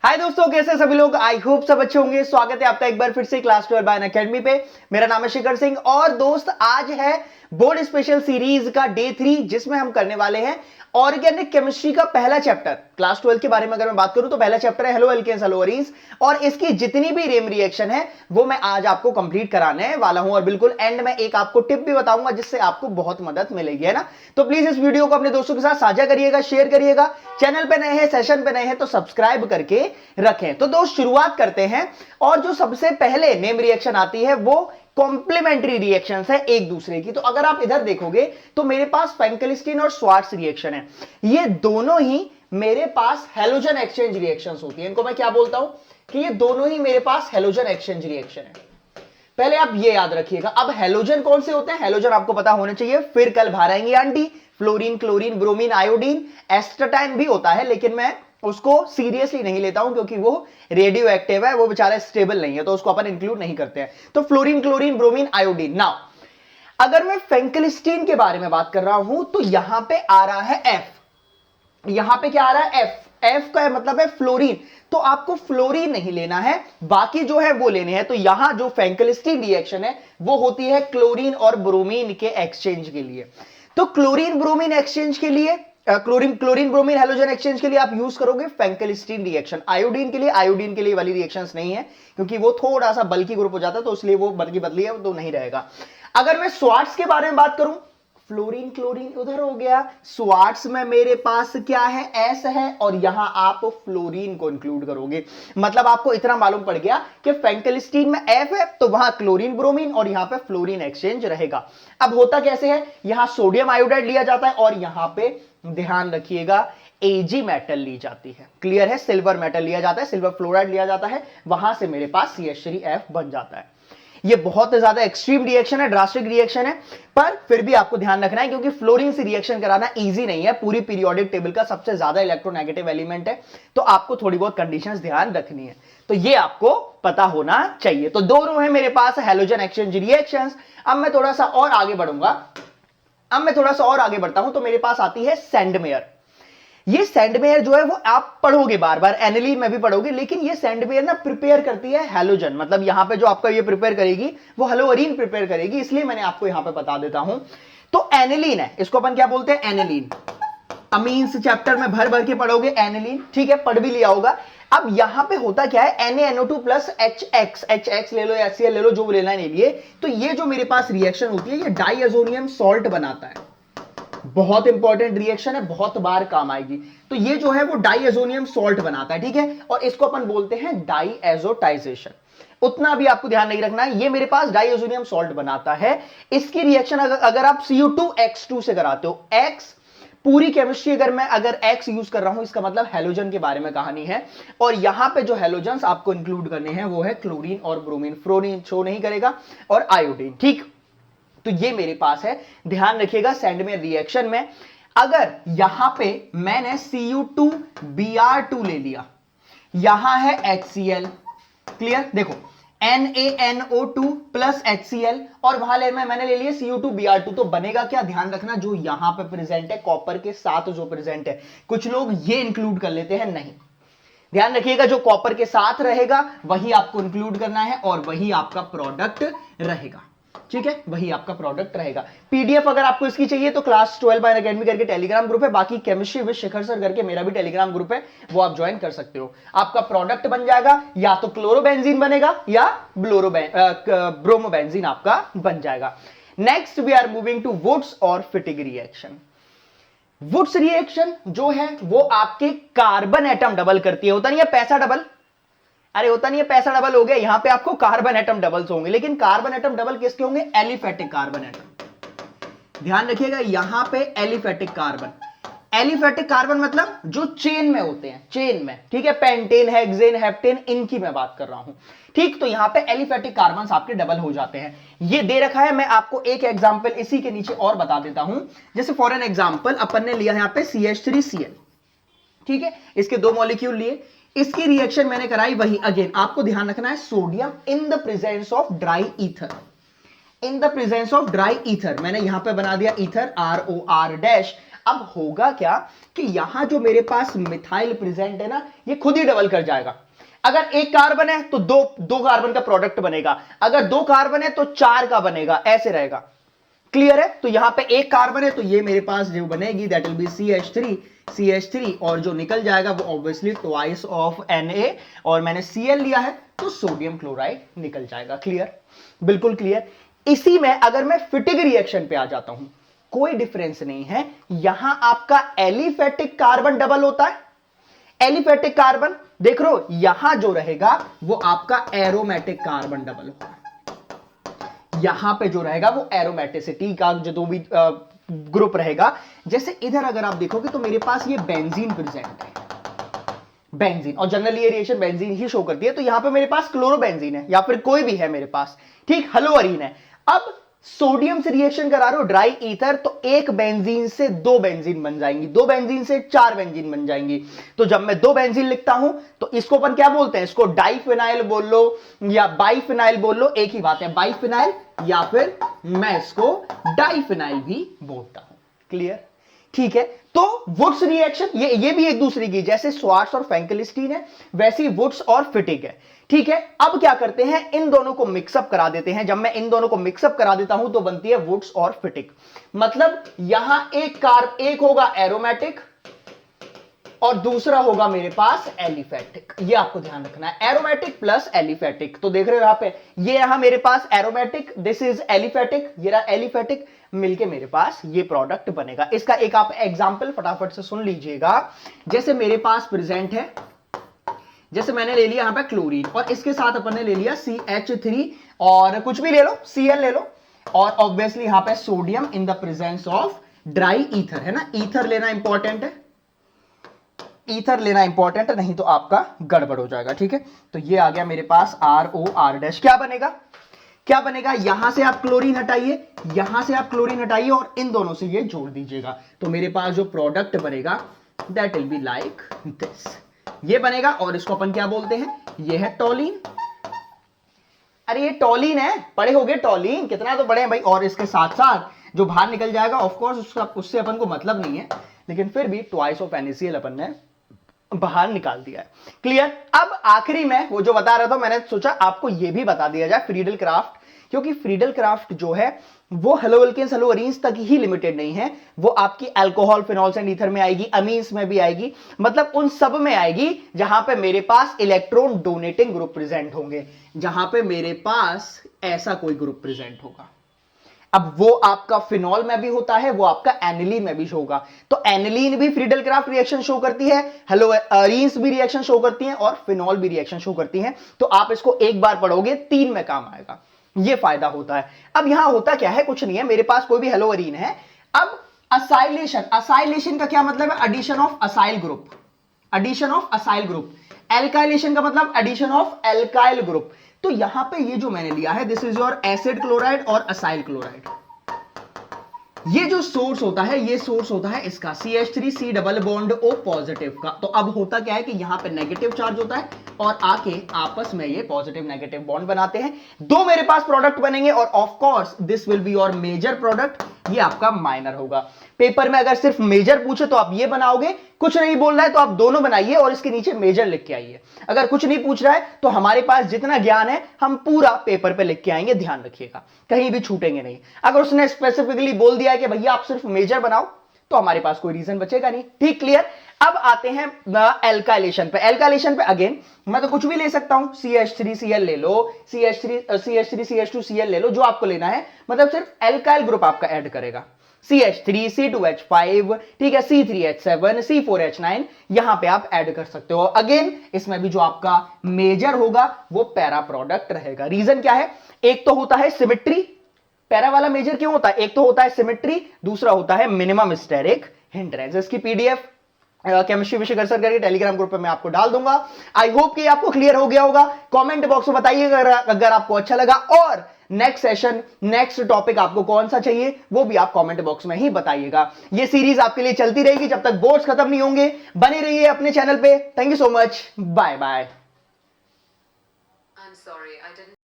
हाय दोस्तों, कैसे सभी लोग। आई होप सब अच्छे होंगे। स्वागत है आपका एक बार फिर से क्लास 12 बाय अनअकैडमी पे। मेरा नाम है शिखर सिंह और दोस्त आज है बोर्ड स्पेशल सीरीज का डे 3, जिसमें हम करने वाले हैं ऑर्गेनिक केमिस्ट्री का पहला चैप्टर। क्लास 12 के बारे में अगर मैं बात करूं तो पहला चैप्टर है हेलो एल्केन्स हेलो एरीन्स, और इसकी जितनी भी रेम रिएक्शन है वो मैं आज आपको कंप्लीट कराने वाला हूं। और बिल्कुल एंड में एक आपको टिप भी बताऊंगा जिससे आपको बहुत मदद मिलेगी, है ना। तो प्लीज इस वीडियो को अपने दोस्तों के साथ साझा करिएगा, शेयर करिएगा। चैनल पे नए हैं, सेशन पे नए हैं तो सब्सक्राइब करके रखें। तो दोस्त शुरुआत करते हैं। और जो सबसे पहले नेम रिएक्शन आती है वो कॉम्प्लीमेंट्री रिएक्शंस है एक दूसरे की। तो अगर आप इधर देखोगे तो मेरे पास फेंकेल्स्टीन और श्वार्ट्ज रिएक्शन है। ये दोनों ही मेरे पास हैलोजन एक्सचेंज रिएक्शंस होती है। इनको मैं क्या बोलता हूं कि ये दोनों ही मेरे पास हैलोजन एक्सचेंज रिएक्शन है। पहले आप ये याद रखिएगा। अब हैलोजन कौन से होते हैं, हैलोजन आपको पता होने चाहिए, फिर कल बाहर आएंगे aunty. Fluorine, chlorine, bromine, iodine, एस्टाटाइन भी होता है, लेकिन मैं उसको सीरियसली नहीं लेता हूं क्योंकि वो रेडियो एक्टिव है, वो बेचारा स्टेबल नहीं है, तो उसको अपन इंक्लूड नहीं करते हैं। तो fluorine, chlorine, bromine, iodine. Now अगर मैं फेंकेल्स्टीन के बारे में बात कर रहा हूं तो यहां पे आ रहा है एफ। यहां पे क्या आ रहा है, एफ। एफ का मतलब है फ्लोरीन, तो आपको फ्लोरीन नहीं लेना है, बाकी जो है वो लेने हैं। तो यहां जो फेंकेल्स्टीन रिएक्शन है वो होती है क्लोरीन और ब्रोमीन के एक्सचेंज के लिए। तो क्लोरीन ब्रोमीन एक्सचेंज के लिए क्लोरीन ब्रोमीन हैलोजन एक्सचेंज के लिए आप यूज करोगे फेंकेल्स्टीन रिएक्शन। आयोडीन के लिए वाली रिएक्शंस नहीं है क्योंकि वो थोड़ा सा बल्कि ग्रुप हो जाता है, तो इसलिए वो बदली है, तो नहीं रहेगा। अगर मैं श्वार्ट्ज के बारे में बात करूं, फ्लोरीन क्लोरीन उधर हो गया, श्वार्ट्ज में मेरे पास क्या है, एस है, और यहां आप फ्लोरीन को इंक्लूड करोगे। मतलब आपको इतना मालूम पड़ गया कि फेंकेल्स्टीन में एफ है तो वहां क्लोरीन ब्रोमीन और यहां पे फ्लोरीन एक्सचेंज रहेगा। अब होता कैसे है, यहां सोडियम आयोडाइड लिया जाता है और यहां पे ध्यान रखिएगा एजी मेटल ली जाती है। क्लियर है, सिल्वर मेटल लिया जाता है, सिल्वर फ्लोराइड लिया जाता है, वहां से मेरे पास CH3F बन जाता है। ये बहुत ज्यादा एक्सट्रीम रिएक्शन है, ड्रास्टिक रिएक्शन है, पर फिर भी आपको ध्यान रखना है क्योंकि फ्लोरीन से रिएक्शन कराना इजी नहीं है। पूरी पीरियोडिक टेबल का सबसे ज्यादा इलेक्ट्रोनेगेटिव एलिमेंट है, तो आपको थोड़ी बहुत कंडीशंस ध्यान रखनी है। तो ये आपको पता होना चाहिए। तो दोनों है मेरे पास हैलोजन एक्सचेंज रिएक्शंस। अब मैं थोड़ा सा और आगे बढ़ता हूं तो मेरे पास आती है सैंडमेयर। ये सैंडमेयर जो है वो आप पढ़ोगे बार बार, एनिलीन में भी पढ़ोगे, लेकिन ये सैंडमेयर ना प्रिपेयर करती है हैलोजन। मतलब यहां पे जो आपका ये प्रिपेयर करेगी वो हेलोअरीन प्रिपेयर करेगी, इसलिए मैंने आपको यहां पे बता देता हूं। तो एनिलीन है, इसको अपन क्या बोलते हैं, एनिलीन। अमीन्स चैप्टर में भर भर के पढ़ोगे एनिलीन, ठीक है, पढ़ भी लिया होगा। अब यहां पे होता क्या है, NaNO2 प्लस HX ले लो या HCl ले लो, जो लेना है ले लिए। तो ये जो मेरे पास रिएक्शन होती है ये डाइअज़ोनियम सॉल्ट बनाता है। बहुत इंपॉर्टेंट रिएक्शन है, बहुत बार काम आएगी। तो ये जो है वो डाइअज़ोनियम सॉल्ट बनाता है, ठीक है, और इसको अपन बोलते हैं डाइएजोटाइजेशन। उतना भी आपको ध्यान नहीं रखना है, ये मेरे पास डाइअज़ोनियम सॉल्ट बनाता है। इसकी रिएक्शन अगर आप Cu2X2 से कराते हो, X पूरी केमिस्ट्री अगर X यूज कर रहा हूं, इसका मतलब हैलोजन के बारे में कहानी है। और यहां पे जो हैलोजन्स आपको इंक्लूड करने हैं वो है क्लोरीन और ब्रोमीन। फ्लोरीन शो नहीं करेगा, और आयोडीन, ठीक। तो ये मेरे पास है, ध्यान रखिएगा। सैंडमेयर रिएक्शन में अगर यहां पे मैंने Cu2Br2 ले लिया, यहां है HCl, क्लियर, देखो NaNO2 प्लस HCl, और वहां मैंने ले लिया Cu2Br2, तो बनेगा क्या, ध्यान रखना, जो यहां पे प्रेजेंट है कॉपर के साथ जो प्रेजेंट है, कुछ लोग ये इंक्लूड कर लेते हैं, नहीं, ध्यान रखिएगा जो कॉपर के साथ रहेगा वही आपको इंक्लूड करना है और वही आपका प्रोडक्ट रहेगा, ठीक है, वही आपका प्रोडक्ट रहेगा। पीडीएफ अगर आपको इसकी चाहिए तो क्लास 12 बाय अनअकैडमी करके टेलीग्राम ग्रुप है, बाकी केमिस्ट्री विद शिखर सर करके मेरा भी टेलीग्राम ग्रुप है, वो आप ज्वाइन कर सकते हो। आपका प्रोडक्ट बन जाएगा, या तो क्लोरोबेंजीन बनेगा या ब्रोमोबेंजीन आपका बन जाएगा। Next we are moving to Wurtz और फिटिग रिएक्शन। वुड्स रिएक्शन जो है वो आपके कार्बन एटम डबल करती है। होता नहीं है पैसा डबल, अरे होता नहीं है पैसा डबल हो गया, यहां पे आपको कार्बन एटम डबल्स होंगे, लेकिन कार्बन एटम डबल किसके होंगे, एलिफेटिक कार्बन एटम। ध्यान रखिएगा यहां पे एलिफेटिक कार्बन मतलब जो चेन में होते हैं, चेन में, ठीक है, पेंटेन, हेक्सेन, हेप्टेन, इनकी मैं बात कर रहा हूं, ठीक। तो यहां पे एलिफेटिक कार्बन आपके डबल हो जाते हैं। ये दे रखा है, मैं आपको एक एग्जांपल इसी के नीचे और बता देता हूं। जैसे फॉर एन एग्जांपल अपन ने लिया यहां पे CH3Cl, ठीक है, इसके दो मॉलिक्यूल लिए, इसकी रिएक्शन मैंने कराई, वही अगेन आपको ध्यान रखना है, sodium in the presence of dry ether, मैंने यहां पे बना दिया ईथर, ROR डैश। अब होगा क्या कि यहां जो मेरे पास मिथाइल प्रेजेंट है ना, ये खुद ही डबल कर जाएगा। अगर एक कार्बन है तो दो कार्बन का प्रोडक्ट बनेगा, अगर दो कार्बन है तो चार का बनेगा, ऐसे रहेगा। क्लियर है? तो यहां पे एक कार्बन है तो ये मेरे पास जो बनेगी दैट विल बी CH3 और जो निकल जाएगा वो ऑब्वियसली ट्वाइस ऑफ Na, और मैंने Cl लिया है तो सोडियम क्लोराइड निकल जाएगा। क्लियर? बिल्कुल क्लियर। इसी में अगर मैं फिटिक रिएक्शन पे आ जाता हूं, कोई डिफरेंस नहीं है, यहां आपका एलिफेटिक कार्बन डबल होता है। एलिफेटिक कार्बन देख रहे हो, यहां जो रहेगा वो आपका एरोमेटिक कार्बन डबल होगा। यहां पे जो रहेगा वो एरोमेटिसिटी का जो भी ग्रुप रहेगा। जैसे इधर अगर आप देखोगे तो मेरे पास ये बेंजीन प्रेजेंट है, बेंजीन, और जनरली ये रिएक्शन बेंजीन ही शो करती है। तो यहां पे मेरे पास क्लोरोबेंजीन है या फिर कोई भी है मेरे पास, ठीक, हेलोअरीन है। अब सोडियम से रिएक्शन करा रहे हो ड्राई ईथर, तो एक बेंजीन से दो बेंजीन बन जाएंगी, दो बेंजीन से चार बेंजीन बन जाएंगी। तो जब मैं दो बेंजीन लिखता हूं तो इसको अपन क्या बोलते हैं, इसको डाइफिनाइल बोल लो या बाइफिनाइल बोल लो, एक ही बात है, बाइफिनाइल, या फिर मैं इसको डाइफिनाइल भी बोलता हूं। क्लियर? ठीक है। तो वुड्स रिएक्शन ये भी एक दूसरे की, जैसे स्वार्ट्स और फ्रैंकलिस्टीन है वैसी वुड्स और फिटिक है। ठीक है। अब क्या करते हैं, इन दोनों को मिक्सअप करा देते हैं। जब मैं इन दोनों को मिक्सअप करा देता हूं तो बनती है वुड्स और फिटिक। मतलब यहां एक होगा एरोमेटिक और दूसरा होगा मेरे पास एलिफेटिक। ये आपको ध्यान रखना है, एरोमेटिक प्लस एलिफेटिक। तो देख रहे हो यहां पे, ये यहां मेरे पास एरोमेटिक, दिस इज एलिफेटिक, ये रहा एलिफेटिक, मिलके मेरे पास ये प्रोडक्ट बनेगा। इसका एक आप एग्जांपल फटाफट से सुन लीजिएगा। जैसे मेरे पास प्रेजेंट है, जैसे मैंने ले लिया यहां पे क्लोरीन और इसके साथ अपन ने ले लिया CH3 और कुछ भी ले लो, Cl ले लो, और ऑब्वियसली यहां पे sodium in the presence of dry ether, है ना। ईथर लेना इंपॉर्टेंट है, ईथर लेना इंपॉर्टेंट है, नहीं तो आपका गड़बड़ हो जाएगा। ठीक है। तो ये आ गया मेरे पास ROR-। क्या बनेगा, क्या बनेगा, यहां से आप क्लोरीन हटाइए, यहां से आप क्लोरीन हटाइए और इन दोनों से ये जोड़ दीजिएगा। तो मेरे पास जो प्रोडक्ट बनेगा that will be like this, ये बनेगा। और इसको अपन क्या बोलते हैं, ये है टोलीन। अरे ये टोलीन है, पढ़े होगे टोलीन, कितना तो पढ़े हैं भाई। और इसके साथ साथ जो बाहर निकल जाएगा ऑफकोर्स उससे अपन को मतलब नहीं है, लेकिन फिर भी ट्वाइस ऑफ NaCl अपन ने बाहर निकाल दिया है। क्लियर? अब आखिरी में वो जो बता रहा था, मैंने सोचा आपको ये भी बता दिया जाए, फ्रीडल क्राफ्ट, क्योंकि फ्रीडल क्राफ्ट जो है वो हेलोअल्केन्स हेलोअरीन्स तक ही लिमिटेड नहीं है, वो आपकी अल्कोहल फिनॉल्स एंड ईथर में आएगी, अमीन्स में भी आएगी, मतलब उन सब में आएगी जहां पे मेरे पास इलेक्ट्रॉन डोनेटिंग ग्रुप प्रेजेंट होंगे, जहां पे मेरे पास ऐसा कोई ग्रुप प्रेजेंट होगा। अब वो आपका फिनॉल में भी होता है, वो आपका एनिलीन में भी होगा। तो एनिलीन भी फ्रीडल क्राफ्ट रिएक्शन शो करती है, हेलोअरीन्स भी रिएक्शन शो करती हैं और फिनॉल भी रिएक्शन शो करती हैं। तो आप इसको एक बार पढ़ोगे, 3 में काम आएगा, ये फायदा होता है। अब यहां होता क्या है, कुछ नहीं है, मेरे पास कोई भी हेलोअरीन है। अब असाइलेशन, असाइलेशन का क्या मतलब है, addition of acyl group, addition of acyl group. Alkylation का मतलब एडिशन ऑफ एल्काइल ग्रुप। तो यहां पे ये जो मैंने लिया है this is your acid chloride और असाइल क्लोराइड। ये जो सोर्स होता है, ये सोर्स होता है इसका CH3C double bond O positive का। तो अब होता क्या है कि यहां पे नेगेटिव चार्ज होता है और आके आपस में ये पॉजिटिव नेगेटिव बॉन्ड बनाते हैं। दो मेरे पास प्रोडक्ट बनेंगे और of course this will be your major product, ये आपका माइनर होगा। पेपर में अगर सिर्फ मेजर पूछे तो आप ये बनाओगे, कुछ नहीं बोल रहा है तो आप दोनों बनाइए और इसके नीचे मेजर लिख के आइए। अगर कुछ नहीं पूछ रहा है तो हमारे पास जितना ज्ञान है हम पूरा पेपर पे लिख के आएंगे, ध्यान रखिएगा, कहीं भी छूटेंगे नहीं। अगर उसने स्पेसिफिकली बोल दिया है कि भैया आप सिर्फ मेजर बनाओ तो हमारे पास कोई रीजन बचेगा नहीं। ठीक, क्लियर? अब आते हैं एल्काइलेशन पे। एल्काइलेशन पे अगेन मैं तो कुछ भी ले सकता हूं, CH3Cl ले लो, CH3CH2Cl ले लो, जो आपको लेना है, मतलब सिर्फ एल्काइल ग्रुप आपका ऐड करेगा। CH3 C2H5, ठीक है, C3H7 C4H9, यहां पे आप ऐड कर सकते हो। अगेन इसमें भी जो आपका मेजर होगा वो पैरा प्रोडक्ट रहेगा। रीजन क्या है, एक तो होता है सिमेट्री, पैरा वाला मेजर क्यों होता है, एक तो होता है सिमेट्री, दूसरा होता है मिनिमम स्टेरिक हिंड्रेंस। इसकी PDF केमिस्ट्री विषय कर करके टेलीग्राम ग्रुप पे मैं आपको डाल दूंगा। आई होप कि आपको क्लियर हो गया होगा। कमेंट बॉक्स में बताइएगा अगर आपको अच्छा लगा, और नेक्स्ट सेशन, नेक्स्ट टॉपिक आपको कौन सा चाहिए वो भी आप कमेंट बॉक्स में ही बताइएगा। ये सीरीज आपके लिए चलती रहेगी जब तक बोर्ड्स खत्म नहीं होंगे। बने रहिए अपने चैनल पे। Thank you so much, bye bye.